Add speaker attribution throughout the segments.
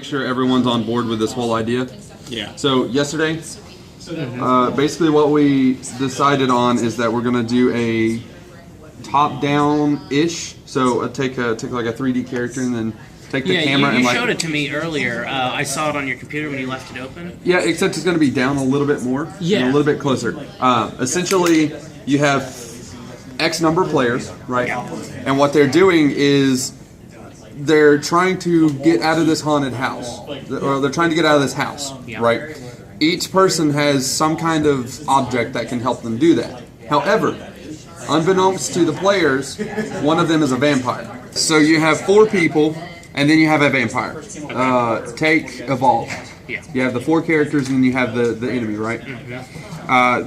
Speaker 1: make sure everyone's on board with this whole idea.
Speaker 2: Yeah.
Speaker 1: So yesterday, basically what we decided on is that we're gonna do a top-down-ish. So take like a 3D character and then take the camera and
Speaker 3: you
Speaker 1: like.
Speaker 3: showed it to me earlier. I saw it on your computer when you left it open.
Speaker 1: Yeah, except it's going to be down a little bit more.
Speaker 3: Yeah.
Speaker 1: And a little bit closer. Essentially, you have X number of players, right? And what they're doing is they're trying to get out of this haunted house. Or they're trying to get out of this house, right? Each person has some kind of object that can help them do that. However, unbeknownst to the players, one of them is a vampire. So you have 4 people, and then you have a vampire. Take Evolve. You have the 4 characters, and then you have the enemy, right?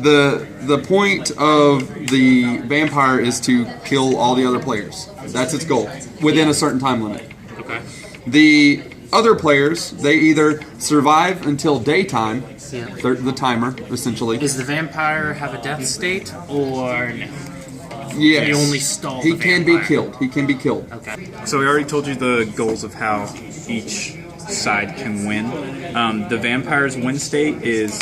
Speaker 1: The point of the vampire is to kill all the other players. That's its goal, within a certain time limit.
Speaker 3: Okay.
Speaker 1: The other players, they either survive until daytime, the timer, essentially.
Speaker 3: Does the vampire have a death state, or no?
Speaker 1: Yes.
Speaker 3: He only stall
Speaker 1: He
Speaker 3: the
Speaker 1: can be
Speaker 3: vampire.
Speaker 1: killed. He can be killed.
Speaker 3: Okay.
Speaker 2: So we already told you the goals of how each side can win. The vampire's win state is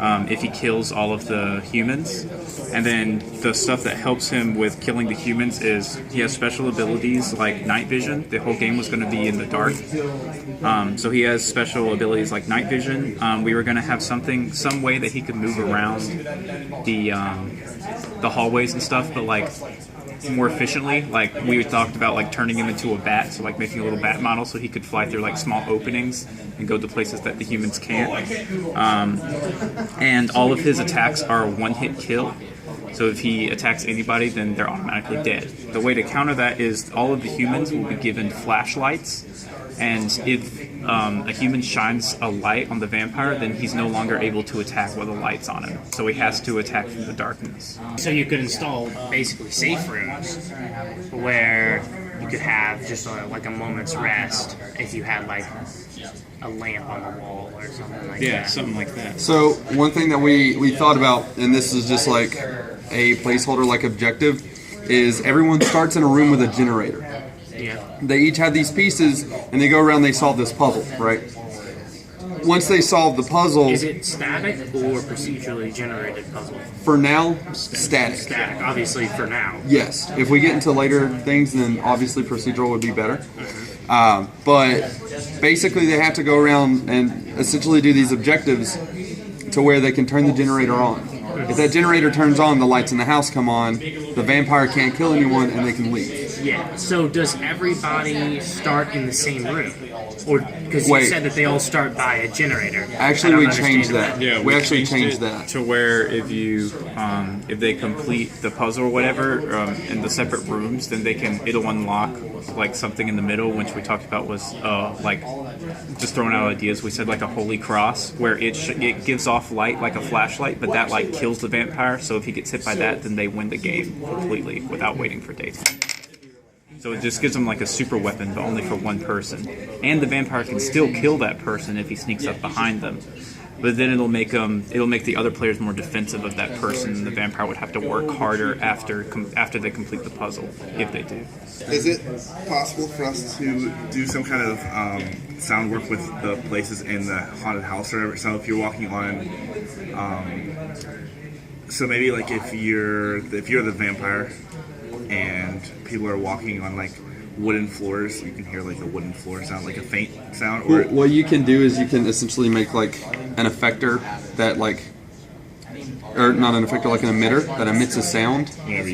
Speaker 2: if he kills all of the humans. And then the stuff that helps him with killing the humans is he has special abilities like night vision. The whole game was going to be in the dark. So he has special abilities like night vision. We were going to have some way that he could move around the hallways and stuff, but like more efficiently. Like we talked about like turning him into a bat, so like making a little bat model so he could fly through like small openings and go to places that the humans can't. And all of his attacks are a one-hit kill. So if he attacks anybody, then they're automatically dead. The way to counter that is all of the humans will be given flashlights, and if a human shines a light on the vampire, then he's no longer able to attack with a light's on him. So he has to attack from the darkness.
Speaker 3: So you could install basically safe rooms where you could have just like a moment's rest if you had like a lamp on the wall or something like that.
Speaker 2: Yeah, something like that.
Speaker 1: So one thing that we thought about, and this is just like a placeholder like objective, is everyone starts in a room with a generator.
Speaker 3: Yeah.
Speaker 1: They each have these pieces, and they go around, they solve this puzzle, right? Once they solve the puzzle...
Speaker 3: Is it static or procedurally generated puzzle?
Speaker 1: For now, static.
Speaker 3: Static, obviously for now.
Speaker 1: Yes. If we get into later things, then obviously procedural would be better. But basically they have to go around and essentially do these objectives to where they can turn the generator on. If that generator turns on, the lights in the house come on, the vampire can't kill anyone, and they can leave.
Speaker 3: Yeah, so does everybody start in the same room? Or because you said that they all start by a generator.
Speaker 1: Actually, we changed that.
Speaker 2: Yeah,
Speaker 1: we actually changed that
Speaker 2: to where if they complete the puzzle or whatever in the separate rooms, then it'll unlock like something in the middle, which we talked about was like just throwing out ideas. We said like a holy cross, where it gives off light like a flashlight, but that light kills the vampire. So if he gets hit by that, then they win the game completely without waiting for daytime. So it just gives them like a super weapon, but only for one person. And the vampire can still kill that person if he sneaks up behind them. But then it'll make the other players more defensive of that person, and the vampire would have to work harder after they complete the puzzle, if they do.
Speaker 4: Is it possible for us to do some kind of sound work with the places in the haunted house or whatever? So if you're walking on, so maybe like if you're the vampire and people are walking on like wooden floors, you can hear like a wooden floor sound, like a faint sound. Or
Speaker 1: what you can do is you can essentially make like an effector that like, or not an effector, like an emitter that emits a sound. And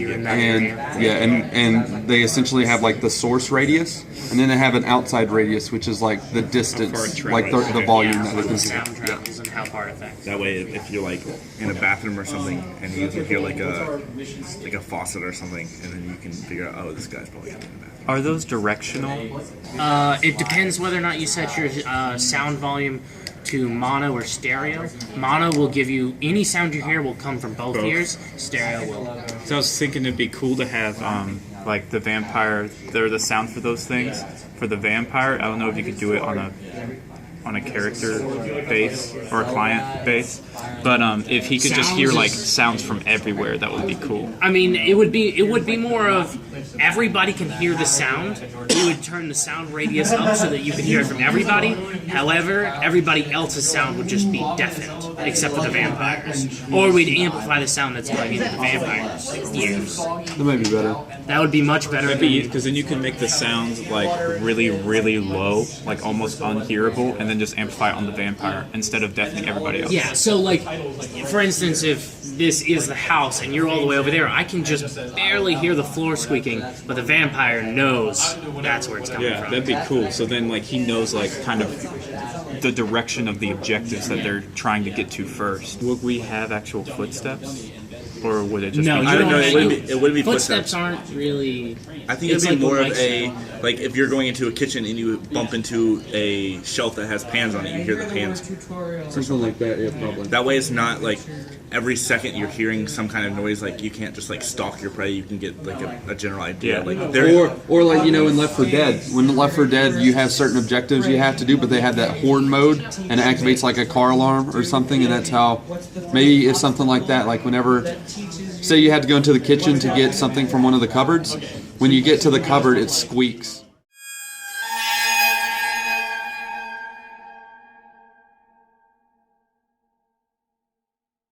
Speaker 1: they essentially have like the source radius, and then they have an outside radius, which is like the distance, like the volume that it can
Speaker 3: sound travels and how far it affects.
Speaker 4: that way, if you're like in a bathroom or something, and you can hear like a faucet or something, and then you can figure out, oh, this guy's probably in the bathroom.
Speaker 2: Are those directional?
Speaker 3: It depends whether or not you set your sound volume to mono or stereo. Mono will give you any sound you hear will come from both ears. Stereo will.
Speaker 2: So I was thinking it'd be cool to have like the vampire, the sound for those things. For the vampire, I don't know if you could do it on a character base or a client base, But if he could just hear like sounds from everywhere, that would be cool.
Speaker 3: I mean, it would be more of everybody can hear the sound. We would turn the sound radius up so that you could hear it from everybody. However, everybody else's sound would just be deafened, except for the vampires. Or we'd amplify the sound that's going into the vampires' ears.
Speaker 1: That might be better.
Speaker 3: That would be much better.
Speaker 2: Because then you can make the sounds like really, really low, like almost unhearable, and then just amplify it on the vampire instead of deafening everybody else.
Speaker 3: Yeah, so like, for instance, if this is the house and you're all the way over there, I can just barely hear the floor squeaking, but the vampire knows that's where it's coming
Speaker 2: Yeah,
Speaker 3: from.
Speaker 2: that'd be cool. So then, like, he knows, like, kind of the direction of the objectives that they're trying to get to first. Would we have actual footsteps? Or would it just
Speaker 3: No,
Speaker 2: be...
Speaker 3: you
Speaker 4: I don't know.
Speaker 3: don't-
Speaker 4: It would be
Speaker 3: footsteps
Speaker 4: footsteps.
Speaker 3: aren't really.
Speaker 4: I think it'd
Speaker 3: it's
Speaker 4: be
Speaker 3: like
Speaker 4: more
Speaker 3: the
Speaker 4: of a like if you're going into a kitchen and you bump into a shelf that has pans on it, you hear the pans.
Speaker 1: Something like that, yeah, probably.
Speaker 4: That way, it's not like every second you're hearing some kind of noise. Like you can't just like stalk your prey. You can get like a general idea.
Speaker 2: Yeah.
Speaker 4: Like there,
Speaker 1: Or like, you know, in Left 4 Dead, when in Left 4 Dead you have certain objectives you have to do, but they have that horn mode, and it activates like a car alarm or something, and that's how, maybe it's something like that, like whenever, say you had to go into the kitchen to get something from one of the cupboards, when you get to the cupboard it squeaks.